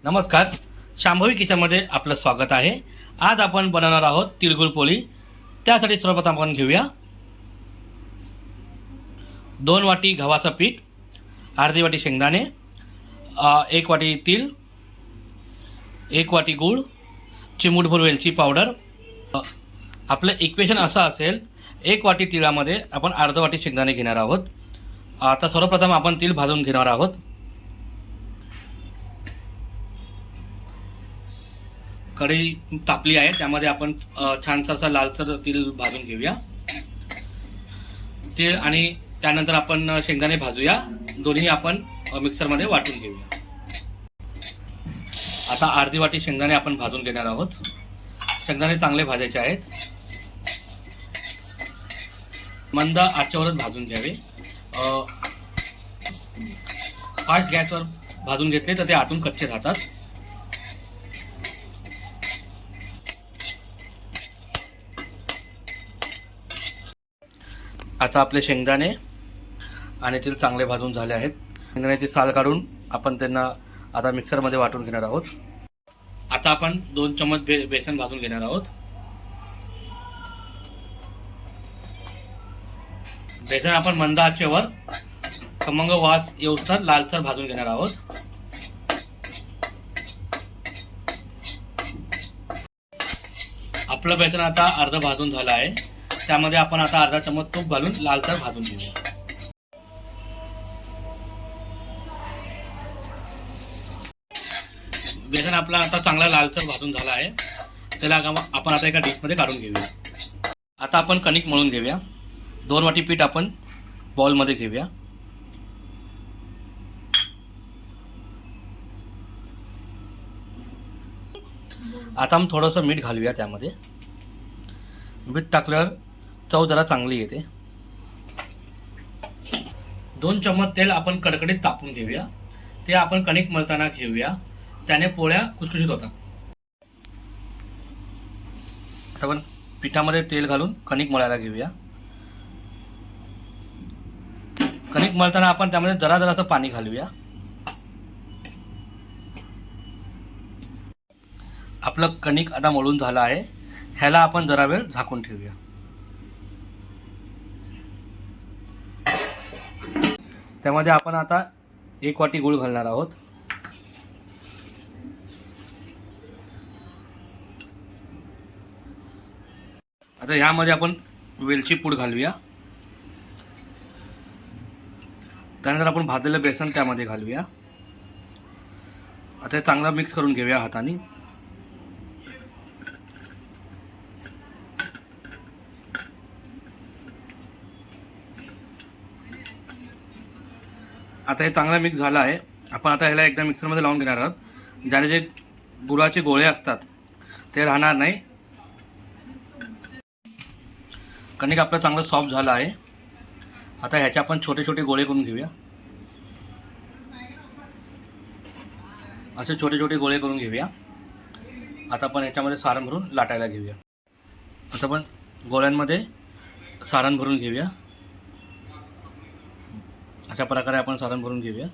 नमस्कार, शांभवी किचनमध्ये आपलं स्वागत आहे। आज आपण बनवणार आहोत तिळगुळ पोळी। त्यासाठी सर्वप्रथम आपण घेऊया 2 वाटी गव्हाचं पीठ, अर्धी वाटी शेंगदाणे, 1 वाटी तीळ, 1 वाटी गूळ, चिमूटभर वेलची पावडर। आपलं इक्वेशन असं असेल, 1 वाटी तिळामध्ये आपण अर्धा वाटी शेंगदाणे घेणार आहोत। आता सर्वप्रथम आपण तीळ भाजून घेणार आहोत। कढई तापली आहे, त्यामध्ये आपण छानसा असा लालसर तीळ भाजून घेऊया। तीळ आणि त्यानंतर आपण शेंगदाणे भाजूया। दोन्ही आपण मिक्सरमध्ये वाटून घेऊया। आता अर्धी वाटी शेंगदाणे आपण भाजून घेणार आहोत। शेंगदाणे चांगले भाजायचे आहेत, मंद आचेवरच भाजून घ्यावे। फास्ट गॅसवर भाजून घेतले तर ते आतून कच्चे राहतात। आता आपले शेंगदाणे आणि तीळ चांगले भाजून झाले आहेत। शेंगदाण्याची साल काढून आपण त्यांना आता मिक्सरमध्ये वाटून घेणार आहोत। आता आपण 2 चम्मच बेसन भाजून घेणार आहोत। बेसन आपण मंद आचेवर खमंग वास येऊस्तर लालसर भाजून घेणार आहोत। आपलं बेसन आता अर्ध भाजून झालं आहे, त्यामध्ये आपण आता अर्धा चम्मच तूप घालून लालसर भाजून घेऊया। बेसन आपला आता चांगला लालसर भाजून झाला आहे, त्याला आपण आता एका डिशमध्ये काढून घेऊया। आता आपण कणिक मळून घेऊया। 2 वाटी पीठ आपण बाउलमध्ये घेऊया। आता आपण थोडंसं मीठ घालूया त्यामध्ये। मीठ टाकल्यावर चव जरा चांगली येते। 2 चम्मच तेल आपण कडकडीत तापून घेऊया। ते आपण कणिक मळताना घेऊया, त्याने पोळ्या खुसखुशीत होतात। आता आपण पिठामध्ये तेल घालून कणिक मळायला घेऊया। कणिक मळताना आपण त्यामध्ये जरासं पाणी घालूया। आपलं कणिक आता मळून झालं आहे, ह्याला आपण जरा वेळ झाकून ठेवूया। त्यामध्ये आपण आता 1 वाटी गूळ घालणार आहोत। आता ह्यामध्ये आपण वेलची पूड घालूया। त्यानंतर आपण भाजलेलं बेसन त्यामध्ये घालूया। आता हे चांगलं मिक्स करून घेऊया हाताने। आता हे चांगलं मिक्स झालं आहे, आपण आता ह्याला एकदा मिक्सरमध्ये लावून घेणार आहोत, ज्याने जे गुळाचे गोळे असतात ते राहणार नाही। कणिक आपलं चांगलं सॉफ्ट झालं आहे। आता ह्याचे आपण छोटे छोटे गोळे करून घेऊया। असे छोटे छोटे गोळे करून घेऊया। आता आपण ह्याच्यामध्ये सारण भरून लाटायला घेऊया। आता आपण गोळ्यांमध्ये सारण भरून घेऊया। अशा प्रकारे आपण सारण भरून घेऊया।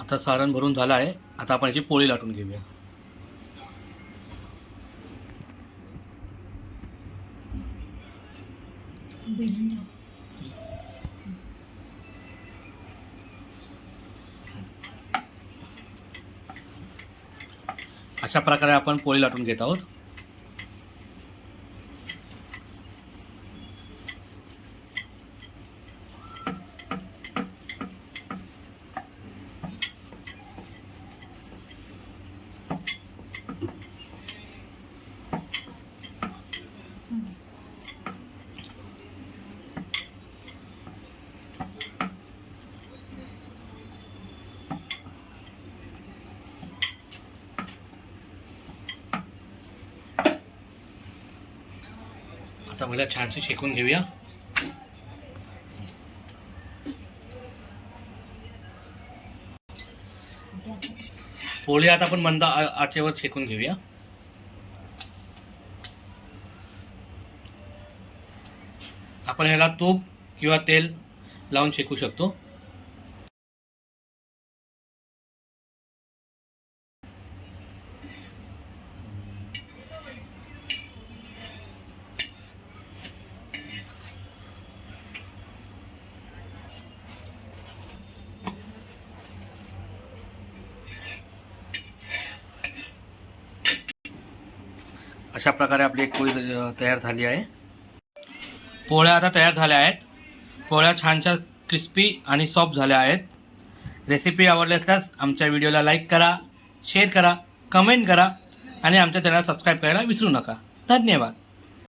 आता सारण भरून झालं आहे, आता आपण याची पोळी लाटून घेऊया। अशा प्रकारे आपण पोळी लाटून घेत आहोत। आता पहिला छानशी शेकून घेऊया। पोळी आता आपण मंद आचेवर शेकून घेऊया. आपण ह्याला तूप किंवा तेल लावून शेकू शकतो. अशा प्रकारे आपली एक पोळी तयार झाली आहे. पोळ्या आता तयार झाल्या आहेत. पोळ्या छानशा क्रिस्पी आणि सॉफ्ट झाल्या आहेत. रेसिपी आवडली असल्यास आमच्या व्हिडिओला लाईक करा, शेअर करा, कमेंट करा आणि आमच्या चॅनलला सबस्क्राईब करायला विसरू नका. धन्यवाद.